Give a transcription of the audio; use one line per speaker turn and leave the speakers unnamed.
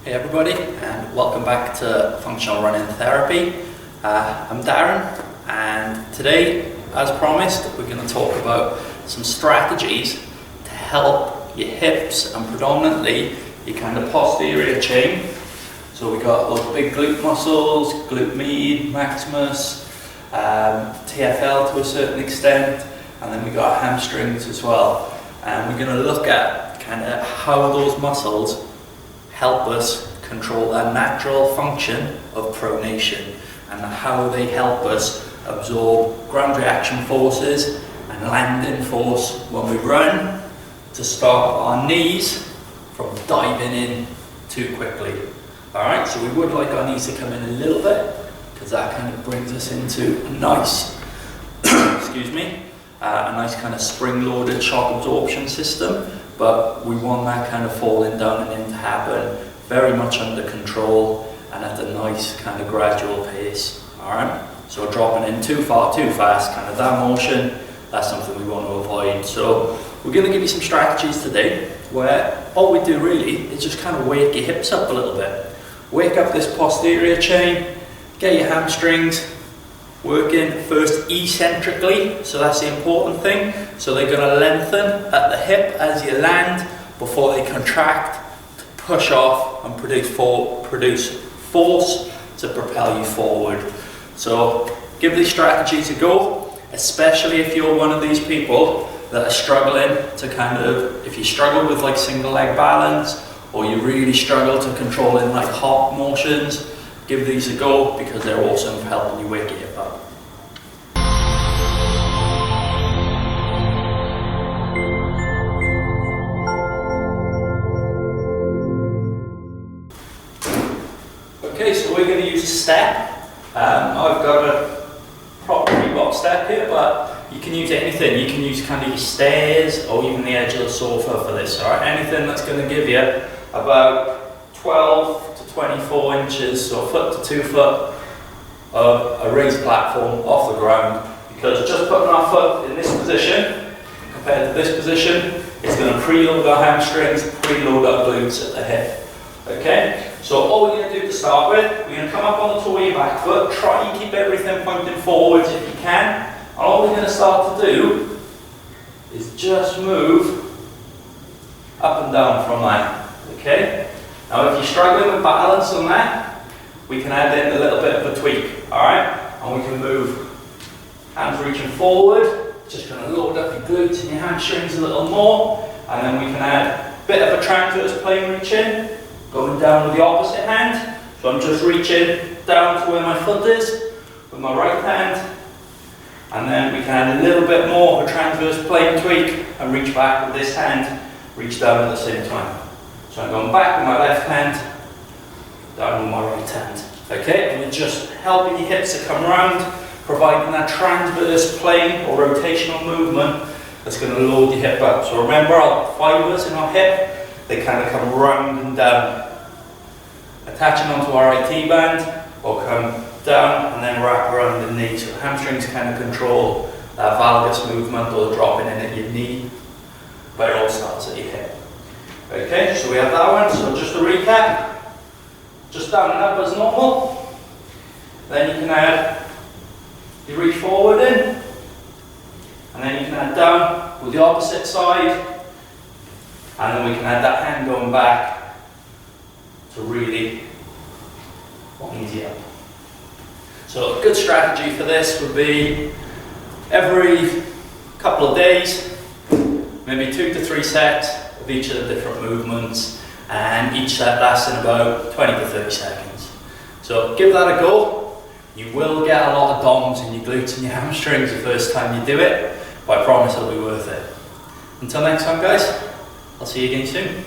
Hey everybody, and welcome back to Functional Running Therapy. I'm Darren, and today, as promised, we're going to talk about some strategies to help your hips and predominantly your kind of posterior chain. So we got those big glute muscles, glute med, maximus, TFL to a certain extent, and then we got our hamstrings as well. And we're going to look at kind of how those muscles help us control that natural function of pronation and how they help us absorb ground reaction forces and landing force when we run to stop our knees from diving in too quickly. Alright, so we would like our knees to come in a little bit because that kind of brings us into a nice, excuse me, a nice kind of spring-loaded shock absorption system, but we want that kind of falling down and in to happen very much under control and at a nice kind of gradual pace. Alright, so dropping in too far, too fast, kind of that motion, that's something we want to avoid. So we're going to give you some strategies today where all we do really is just kind of wake your hips up a little bit. Wake up this posterior chain, get your hamstrings working first eccentrically, so that's the important thing. So they're going to lengthen at the hip as you land before they contract to push off and produce force to propel you forward. So give these strategies a go, especially if you're one of these people that are struggling to kind of, if you struggle with like single leg balance or you really struggle to control in like hop motions, give these a go because they're awesome for helping you wake your hip up. Okay, so we're going to use a step. I've got a proper Reebok step here, but you can use anything. You can use kind of your stairs or even the edge of the sofa for this. All right, anything that's going to give you about 12 to 24 inches, so a foot to 2 foot of a raised platform off the ground. Because just putting our foot in this position compared to this position is going to preload our hamstrings, preload our glutes at the hip. Okay, so all we're going to do to start with, we're going to come up on the toe of your back foot, try and keep everything pointing forwards if you can, and all we're going to start to do is just move up and down from that. Okay, now if you're struggling with balance on that, we can add in a little bit of a tweak, alright, and we can move hands reaching forward, just going to load up your glutes and your hamstrings a little more, and then we can add a bit of a transverse plane reach in, going down with the opposite hand. So I'm just reaching down to where my foot is with my right hand, and then we can add a little bit more of a transverse plane tweak and reach back with this hand, reach down at the same time. So I'm going back with my left hand, down with my right hand. Okay, and we're just helping your hips to come round, providing that transverse plane or rotational movement that's going to load your hip up. So remember our fibers in our hip, they kind of come round and down, attaching onto our IT band, or come down and then wrap around the knee. So the hamstrings kind of control that valgus movement or the dropping in at your knee, but it all starts at your hip. Okay, so we have that one. So just to recap, just down and up as normal. Then you can add, you reach forward in, and then you can add down with the opposite side. And then we can add that hand going back to really easy up. So a good strategy for this would be every couple of days, maybe 2 to 3 sets of each of the different movements, and each set lasting about 20 to 30 seconds. So give that a go. You will get a lot of DOMs in your glutes and your hamstrings the first time you do it, but I promise it'll be worth it. Until next time guys, I'll see you again soon.